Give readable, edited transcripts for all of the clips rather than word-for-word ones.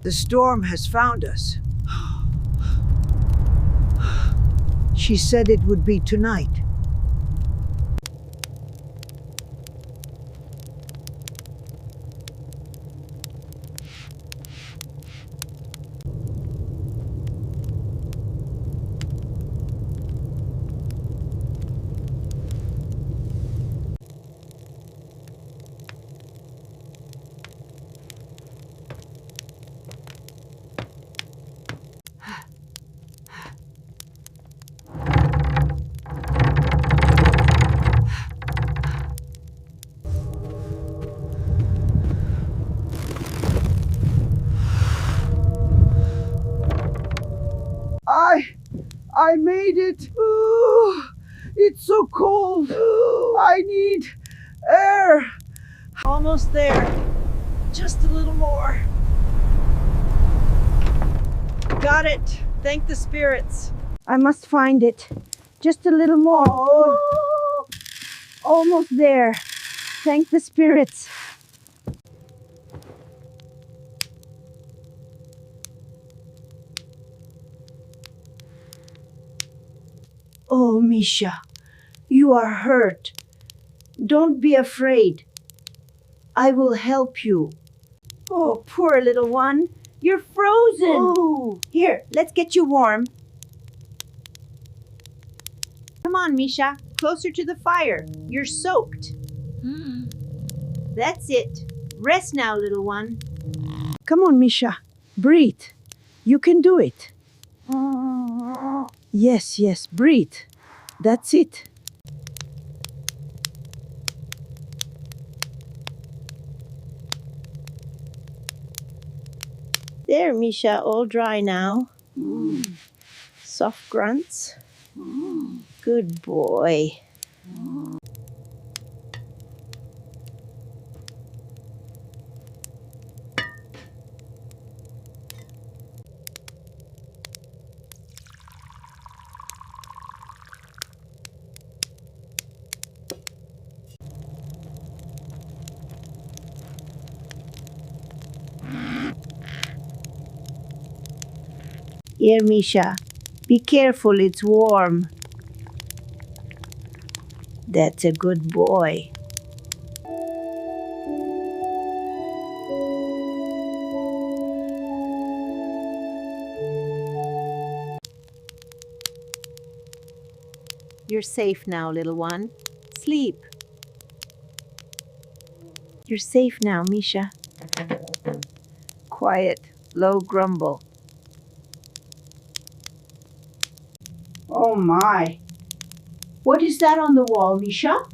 The storm has found us. She said it would be tonight. I made it. Oh, it's so cold. I need air. Almost there. Just a little more. Got it. Thank the spirits. I must find it. Just a little more. Oh. Almost there. Thank the spirits. Oh, Misha, you are hurt. Don't be afraid. I will help you. Oh, poor little one. You're frozen. Oh. Here, let's get you warm. Come on, Misha. Closer to the fire. You're soaked. That's it. Rest now, little one. Come on, Misha. Breathe. You can do it. Yes, breathe. That's it. There, Misha, all dry now. Soft grunts. Good boy. Here, Misha. Be careful, it's warm. That's a good boy. You're safe now, little one. Sleep. You're safe now, Misha. Quiet, low grumble. Oh my. What is that on the wall, Misha?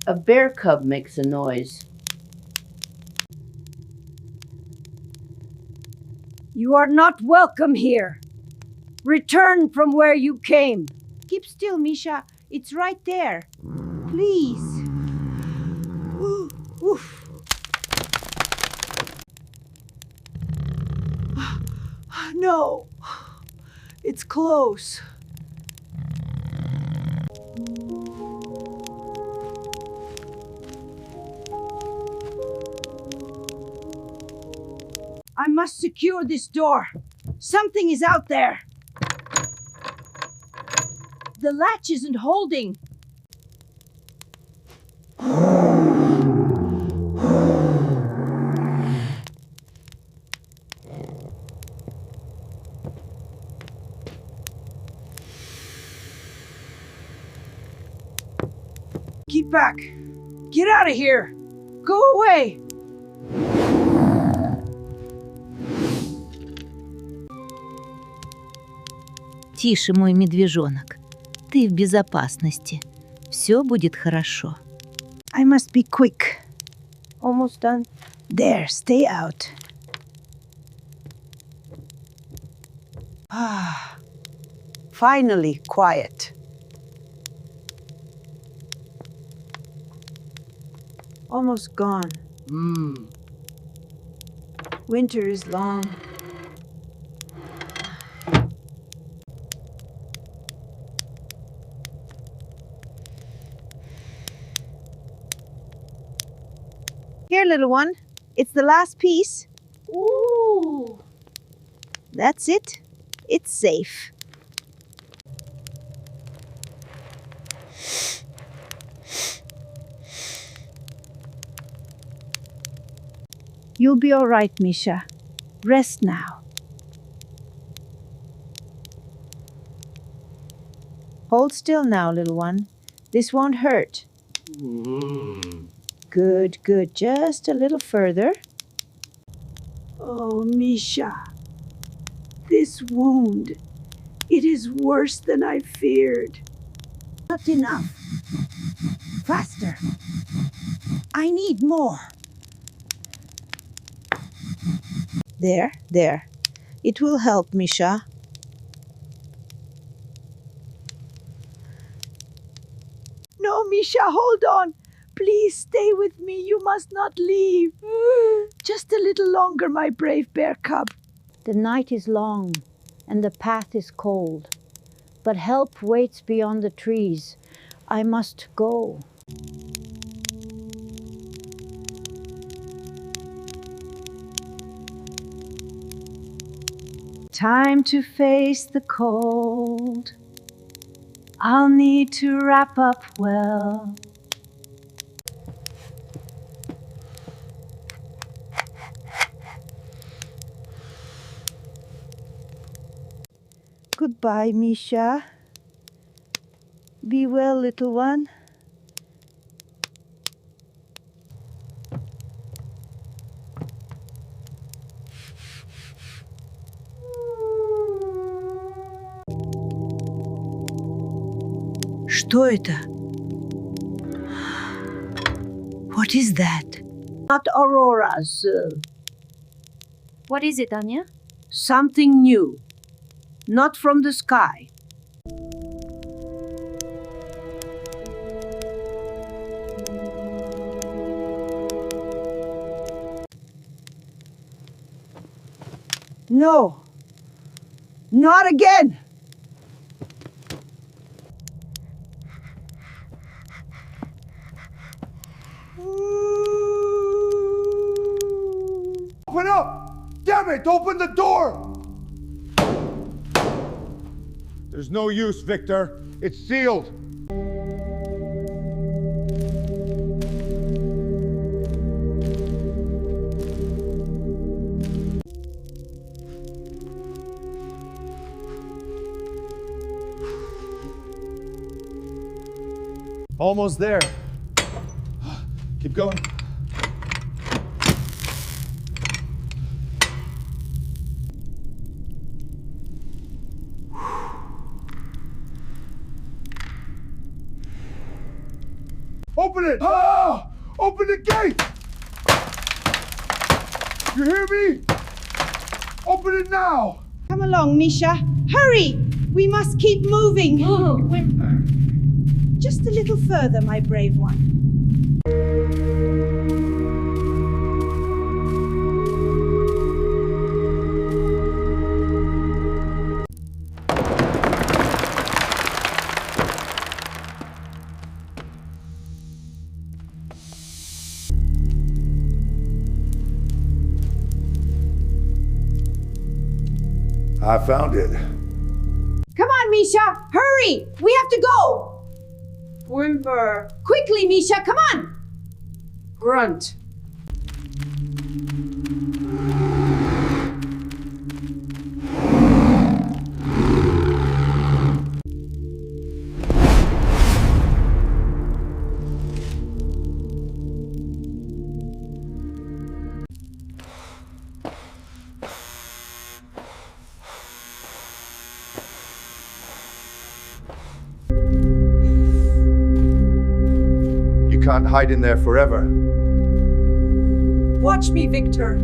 A bear cub makes a noise. You are not welcome here. Return from where you came. Keep still, Misha. It's right there. Please. Oof. No. It's close. I must secure this door. Something is out there. The latch isn't holding. Keep back. Get out of here. Go away. Тише, мой медвежонок. Ты в безопасности. Все будет хорошо. I must be quick. Almost done. There, stay out. Finally, quiet. Almost gone. Winter is long. Here, little one. It's the last piece. Ooh, That's it. It's safe. You'll be all right, Misha. Rest now. Hold still now, little one. This won't hurt. Good, good. Just a little further. Oh, Misha. This wound. It is worse than I feared. Not enough. Faster. I need more. There, there. It will help, Misha. No, Misha, hold on. Please stay with me. You must not leave. Just a little longer, my brave bear cub. The night is long, and the path is cold. But help waits beyond the trees. I must go. Time to face the cold. I'll need to wrap up well. Goodbye, Misha. Be well, little one. Что это? What is that? Not auroras. What is it, Anya? Something new. Not from the sky. No. Not again. Open up! Damn it! Open the door! There's no use, Victor. It's sealed. Almost there. Keep going. Open it! Ah! Open the gate! You hear me? Open it now! Come along, Misha. Hurry! We must keep moving. Just a little further, my brave one. I found it. Come on, Misha! Hurry! We have to go! Whimper. Quickly, Misha! Come on! Grunt. You can't hide in there forever. Watch me, Victor.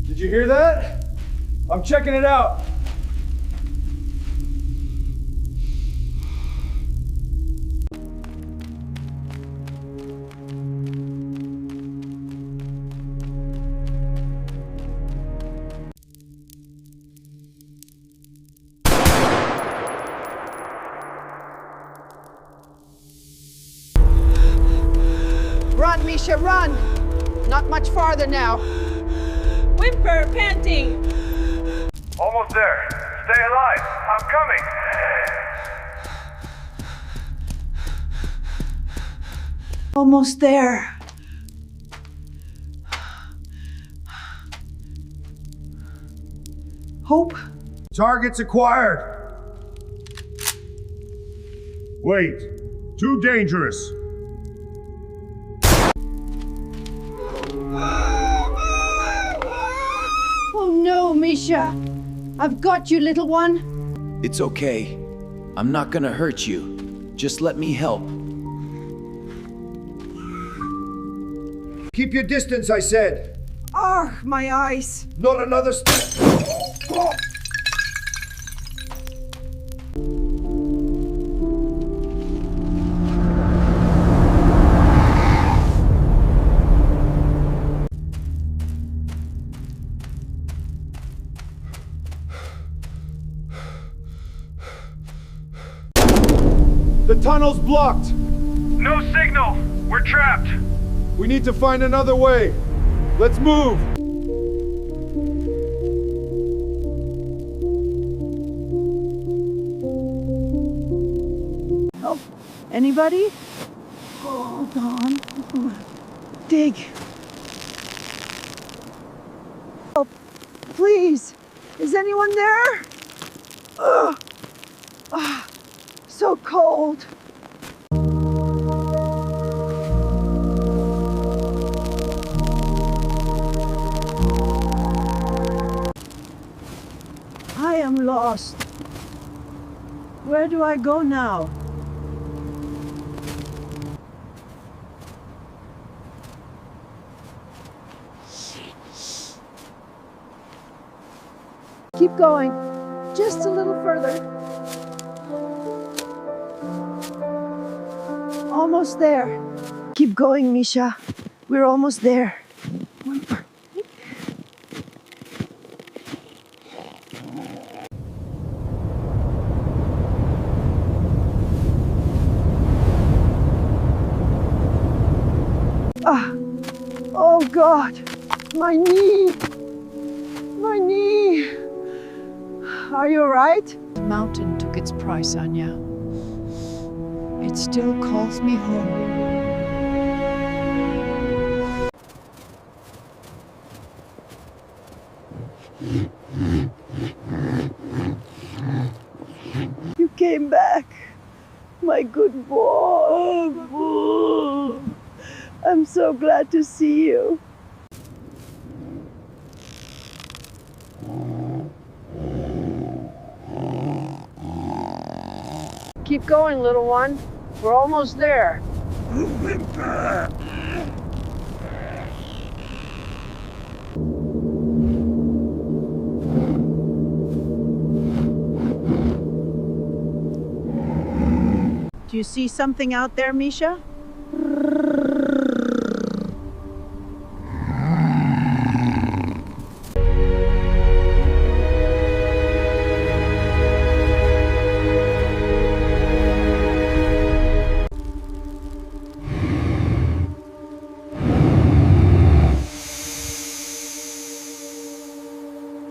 Did you hear that? I'm checking it out. Misha, run! Not much farther now. Whimper, panting. Almost there. Stay alive. I'm coming. Almost there. Hope? Targets acquired. Wait. Too dangerous. Oh no, Misha! I've got you, little one. It's okay. I'm not gonna hurt you. Just let me help. Keep your distance, I said. Ah, my eyes. Not another step. The tunnel's blocked. No signal. We're trapped. We need to find another way. Let's move. Help. Anybody? Hold on. Dig. Help. Please. Is anyone there? Ugh. Ah, so cold. I am lost. Where do I go now? Keep going. Just a little further. Almost there. Keep going, Misha. We're almost there. Ah, oh God, my knee, my knee. Are you all right? The mountain took its price, Anya. It still calls me home. You came back, my good boy. I'm so glad to see you. Keep going, little one. We're almost there. Do you see something out there, Misha?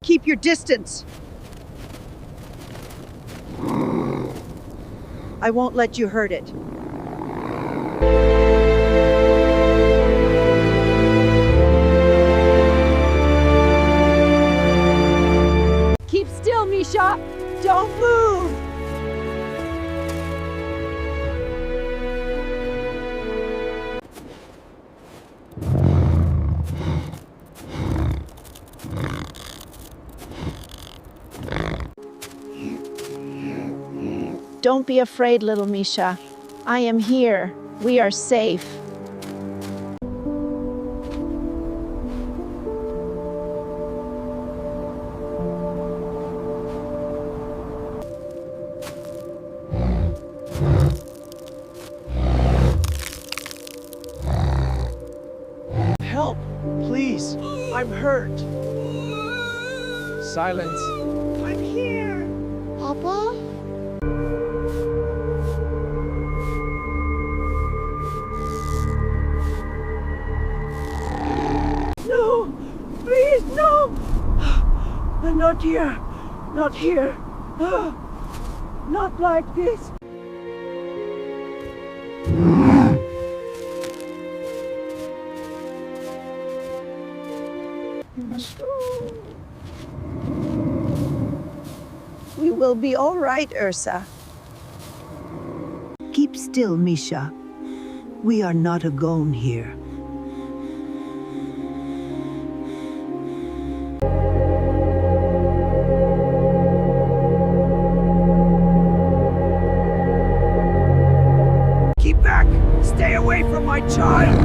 Keep your distance. I won't let you hurt it. Keep still, Misha. Don't move. Don't be afraid, little Misha. I am here. We are safe. Help, please. I'm hurt. Silence. I'm here. Papa? Not here. Not here. Not like this. We will be all right, Ursa. Keep still, Misha. We are not alone here. Keep back! Stay away from my child!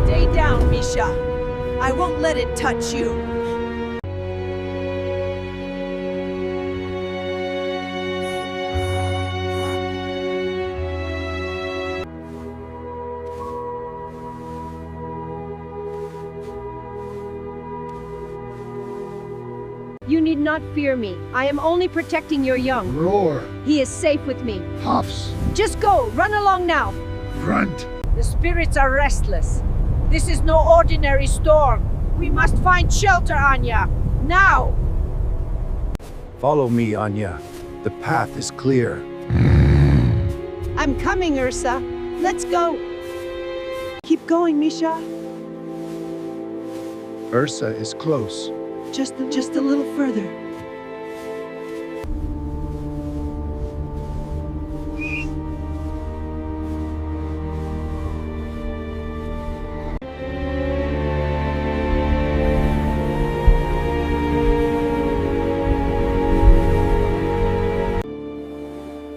Stay down, Misha. I won't let it touch you. You need not fear me. I am only protecting your young. Roar. He is safe with me. Hops. Just go. Run along now. Grunt. The spirits are restless. This is no ordinary storm. We must find shelter, Anya. Now! Follow me, Anya. The path is clear. I'm coming, Ursa. Let's go. Keep going, Misha. Ursa is close. Just a little further.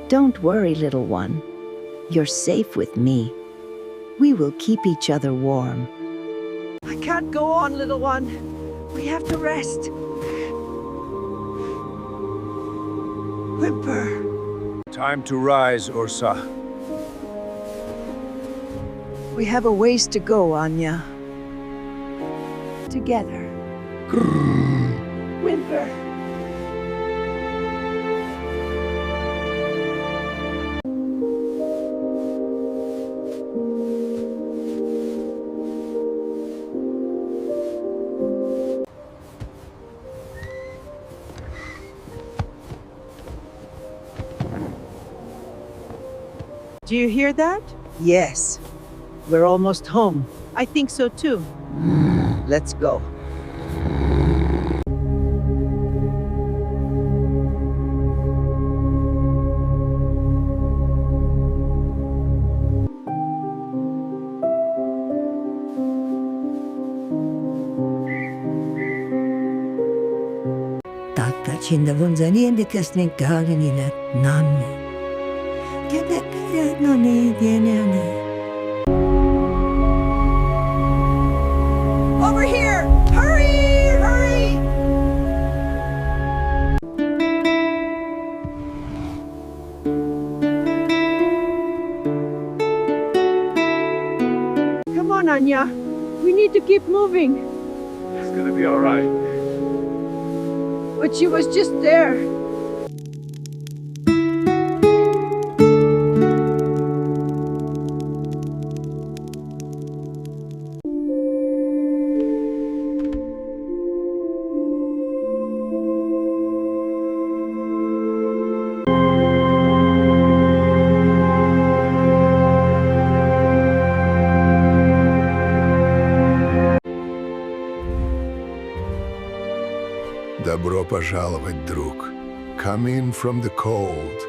Don't worry, little one. You're safe with me. We will keep each other warm. I can't go on, little one. We have to rest. Whimper. Time to rise, Ursa. We have a ways to go, Anya. Together. Whimper. Do you hear that? Yes. We're almost home. I think so too. Let's go. Over here! Hurry! Hurry! Come on, Anya. We need to keep moving. It's gonna be all right. But she was just there. Добро пожаловать, друг. Come in from the cold.